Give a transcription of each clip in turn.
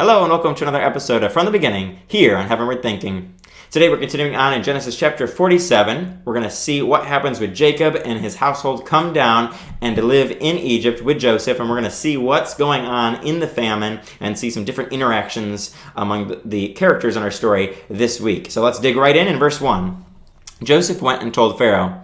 Hello and welcome to another episode of From the Beginning here on Heavenward Thinking. Today we're continuing on in Genesis chapter 47. We're going to see what happens with Jacob and his household come down and to live in Egypt with Joseph, and we're going to see what's going on in the famine and see some different interactions among the characters in our story this week. So let's dig right in verse 1. Joseph went and told Pharaoh,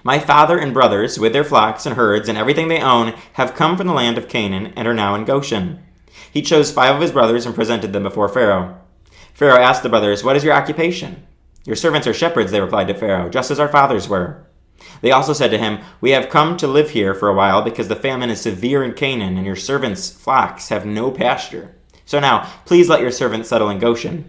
"My father and brothers, with their flocks and herds and everything they own, have come from the land of Canaan and are now in Goshen." He chose 5 of his brothers and presented them before Pharaoh. Pharaoh asked the brothers, "What is your occupation?" "Your servants are shepherds," they replied to Pharaoh, "just as our fathers were." They also said to him, "We have come to live here for a while because the famine is severe in Canaan and your servants' flocks have no pasture. So now, please let your servants settle in Goshen."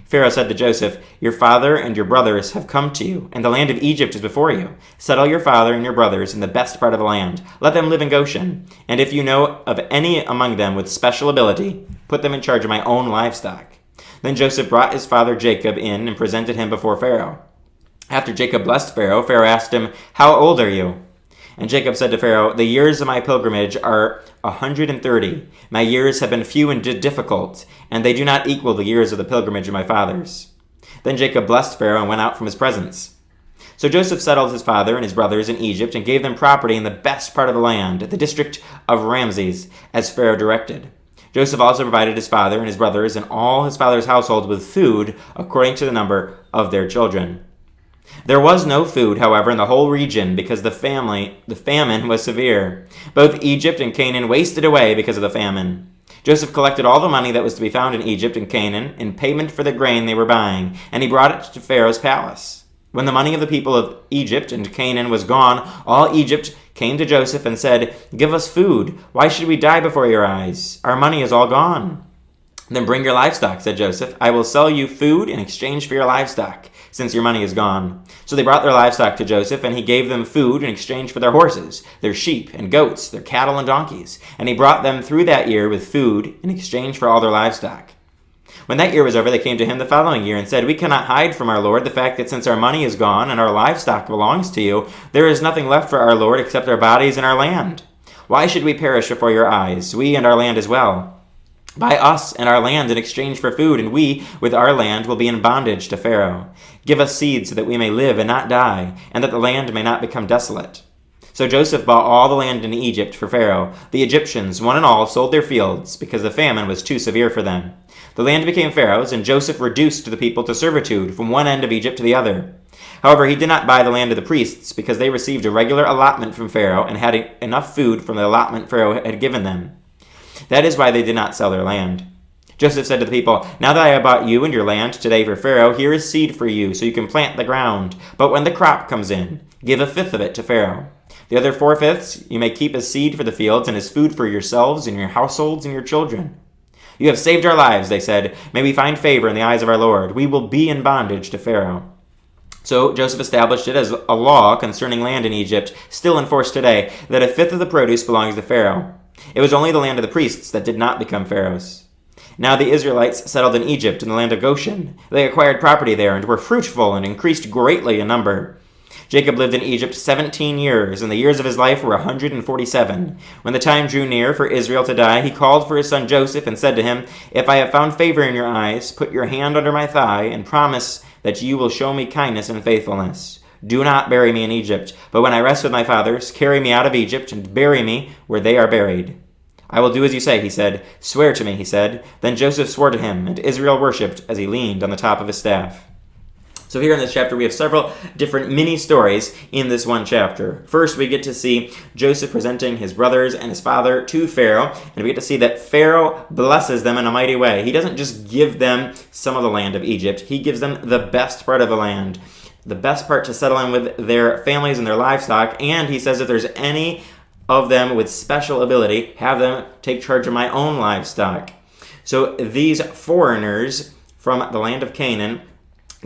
Pharaoh said to Joseph, "Your father and your brothers have come to you, and the land of Egypt is before you. Settle your father and your brothers in the best part of the land. Let them live in Goshen. And if you know of any among them with special ability, put them in charge of my own livestock." Then Joseph brought his father Jacob in and presented him before Pharaoh. After Jacob blessed Pharaoh, Pharaoh asked him, "How old are you?" And Jacob said to Pharaoh, "The years of my pilgrimage are 130. My years have been few and difficult, and they do not equal the years of the pilgrimage of my fathers." Then Jacob blessed Pharaoh and went out from his presence. So Joseph settled his father and his brothers in Egypt and gave them property in the best part of the land, the district of Ramses, as Pharaoh directed. Joseph also provided his father and his brothers and all his father's household with food according to the number of their children. There was no food, however, in the whole region because the famine was severe. Both Egypt and Canaan wasted away because of the famine. Joseph collected all the money that was to be found in Egypt and Canaan in payment for the grain they were buying, and he brought it to Pharaoh's palace. When the money of the people of Egypt and Canaan was gone, all Egypt came to Joseph and said, "Give us food. Why should we die before your eyes? Our money is all gone." "Then bring your livestock," said Joseph. "I will sell you food in exchange for your livestock, since your money is gone." So they brought their livestock to Joseph, and he gave them food in exchange for their horses, their sheep and goats, their cattle and donkeys. And he brought them through that year with food in exchange for all their livestock. When that year was over, they came to him the following year and said, "We cannot hide from our lord the fact that since our money is gone and our livestock belongs to you, there is nothing left for our lord except our bodies and our land. Why should we perish before your eyes, we and our land as well? Buy us and our land in exchange for food, and we, with our land, will be in bondage to Pharaoh. Give us seed so that we may live and not die, and that the land may not become desolate." So Joseph bought all the land in Egypt for Pharaoh. The Egyptians, one and all, sold their fields because the famine was too severe for them. The land became Pharaoh's, and Joseph reduced the people to servitude from one end of Egypt to the other. However, he did not buy the land of the priests because they received a regular allotment from Pharaoh and had enough food from the allotment Pharaoh had given them. That is why they did not sell their land. Joseph said to the people, "Now that I have bought you and your land today for Pharaoh, here is seed for you, so you can plant the ground. But when the crop comes in, give 1/5 of it to Pharaoh. The other 4/5 you may keep as seed for the fields and as food for yourselves and your households and your children." "You have saved our lives," they said. "May we find favor in the eyes of our Lord. We will be in bondage to Pharaoh." So Joseph established it as a law concerning land in Egypt, still in force today, that 1/5 of the produce belongs to Pharaoh. It was only the land of the priests that did not become Pharaoh's. Now the Israelites settled in Egypt in the land of Goshen. They acquired property there and were fruitful and increased greatly in number. Jacob lived in Egypt 17 years, and the years of his life were 147. When the time drew near for Israel to die, he called for his son Joseph and said to him, "If I have found favor in your eyes, put your hand under my thigh and promise that you will show me kindness and faithfulness. Do not bury me in Egypt, but when I rest with my fathers, carry me out of Egypt and bury me where they are buried." "I will do as you say," he said. "Swear to me," he said. Then Joseph swore to him, and Israel worshipped as he leaned on the top of his staff. So here in this chapter, we have several different mini-stories in this one chapter. First, we get to see Joseph presenting his brothers and his father to Pharaoh, and we get to see that Pharaoh blesses them in a mighty way. He doesn't just give them some of the land of Egypt. He gives them the best part of the land, the best part to settle in with their families and their livestock, and he says if there's any of them with special ability, have them take charge of my own livestock. So these foreigners from the land of Canaan,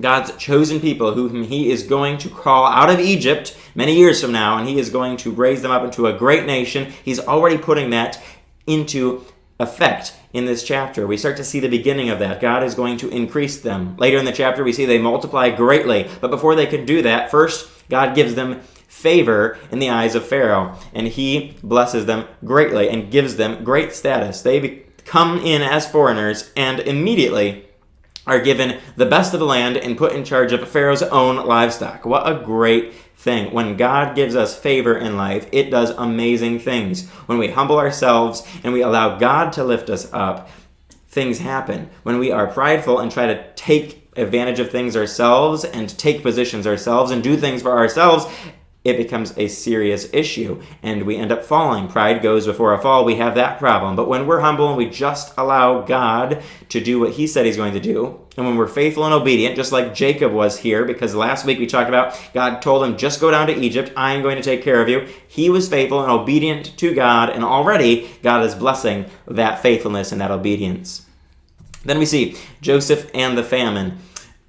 God's chosen people whom he is going to call out of Egypt many years from now, and he is going to raise them up into a great nation. He's already putting that into effect in this chapter. We start to see the beginning of that. God is going to increase them. Later in the chapter, we see they multiply greatly. But before they can do that, first, God gives them favor in the eyes of Pharaoh, and he blesses them greatly and gives them great status. They come in as foreigners and immediately are given the best of the land and put in charge of Pharaoh's own livestock. What a great thing. When God gives us favor in life, it does amazing things. When we humble ourselves and we allow God to lift us up, things happen. When we are prideful and try to take advantage of things ourselves and take positions ourselves and do things for ourselves, it becomes a serious issue and we end up falling. Pride goes before a fall. We have that problem. But when we're humble and we just allow God to do what he said he's going to do, and when we're faithful and obedient, just like Jacob was here, because last week we talked about God told him, just go down to Egypt. I am going to take care of you. He was faithful and obedient to God, and already God is blessing that faithfulness and that obedience. Then we see Joseph and the famine.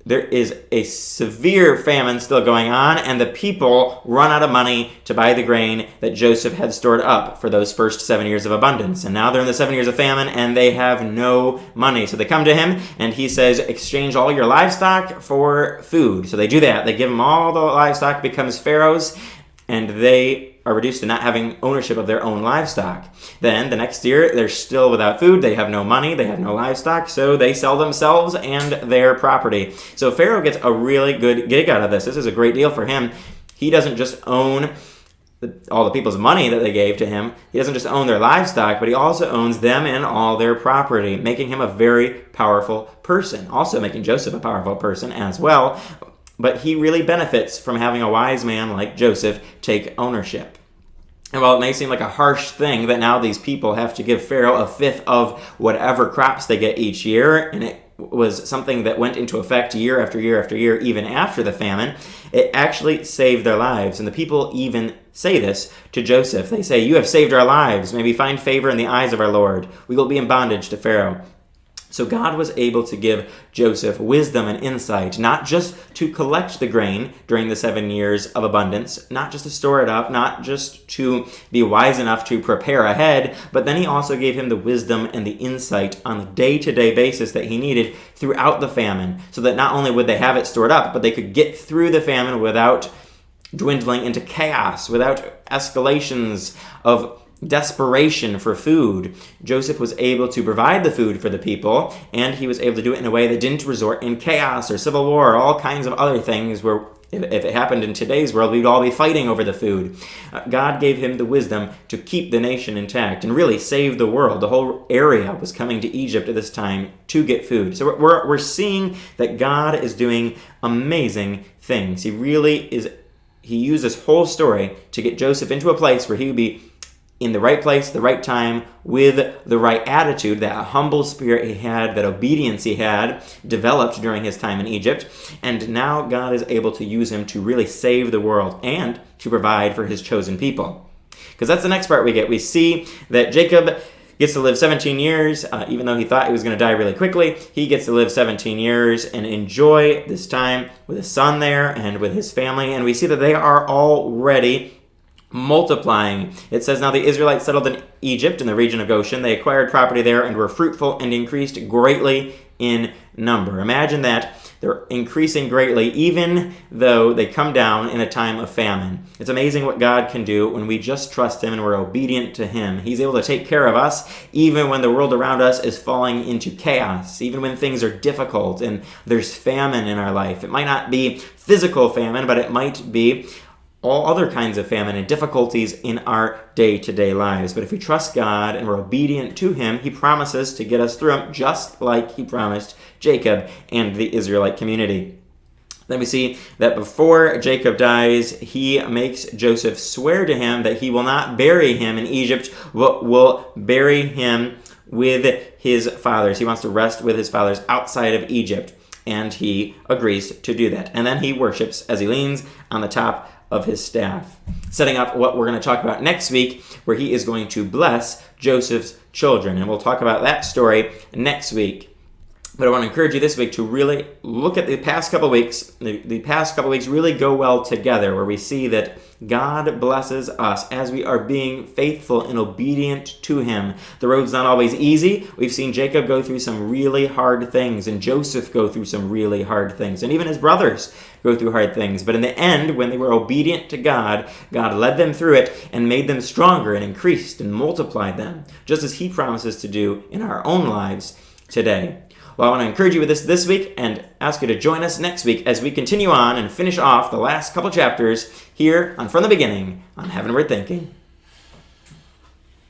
There is a severe famine still going on, and the people run out of money to buy the grain that Joseph had stored up for those first 7 years of abundance. And now they're in the 7 years of famine, and they have no money. So they come to him, and he says, exchange all your livestock for food. So they do that. They give him all the livestock, becomes Pharaoh's, and they are reduced to not having ownership of their own livestock. Then the next year, they're still without food, they have no money, they have no livestock, so they sell themselves and their property. So Pharaoh gets a really good gig out of this. This is a great deal for him. He doesn't just own all the people's money that they gave to him. He doesn't just own their livestock, but he also owns them and all their property, making him a very powerful person. Also making Joseph a powerful person as well. But he really benefits from having a wise man like Joseph take ownership. And while it may seem like a harsh thing that now these people have to give Pharaoh a fifth of whatever crops they get each year, and it was something that went into effect year after year after year, even after the famine, it actually saved their lives. And the people even say this to Joseph. They say, you have saved our lives. May we find favor in the eyes of our Lord. We will be in bondage to Pharaoh. So God was able to give Joseph wisdom and insight, not just to collect the grain during the 7 years of abundance, not just to store it up, not just to be wise enough to prepare ahead, but then he also gave him the wisdom and the insight on a day-to-day basis that he needed throughout the famine, so that not only would they have it stored up, but they could get through the famine without dwindling into chaos, without escalations of desperation for food. Joseph was able to provide the food for the people, and he was able to do it in a way that didn't resort in chaos or civil war or all kinds of other things where if it happened in today's world, we'd all be fighting over the food. God gave him the wisdom to keep the nation intact and really save the world. The whole area was coming to Egypt at this time to get food. So we're seeing that God is doing amazing things. He used this whole story to get Joseph into a place where he would be in the right place, the right time, with the right attitude, that humble spirit he had, that obedience he had, developed during his time in Egypt. And now God is able to use him to really save the world and to provide for his chosen people. Because that's the next part we get. We see that Jacob gets to live 17 years, even though he thought he was going to die really quickly. He gets to live 17 years and enjoy this time with his son there and with his family. And we see that they are already multiplying. It says, now the Israelites settled in Egypt in the region of Goshen. They acquired property there and were fruitful and increased greatly in number. Imagine that. They're increasing greatly even though they come down in a time of famine. It's amazing what God can do when we just trust him and we're obedient to him. He's able to take care of us even when the world around us is falling into chaos, even when things are difficult and there's famine in our life. It might not be physical famine, but it might be all other kinds of famine and difficulties in our day-to-day lives. But if we trust God and we're obedient to him, he promises to get us through them, just like he promised Jacob and the Israelite community. Then we see that before Jacob dies, he makes Joseph swear to him that he will not bury him in Egypt, but will bury him with his fathers. He wants to rest with his fathers outside of Egypt, and he agrees to do that. And then he worships as he leans on the top of his staff, setting up what we're going to talk about next week, where he is going to bless Joseph's children. And we'll talk about that story next week. But I want to encourage you this week to really look at the past couple weeks. The past couple weeks really go well together, where we see that God blesses us as we are being faithful and obedient to Him. The road's not always easy. We've seen Jacob go through some really hard things, and Joseph go through some really hard things, and even his brothers go through hard things. But in the end, when they were obedient to God, God led them through it and made them stronger and increased and multiplied them, just as He promises to do in our own lives today. Well, I want to encourage you with this week and ask you to join us next week as we continue on and finish off the last couple chapters here on From the Beginning on Heavenward Thinking.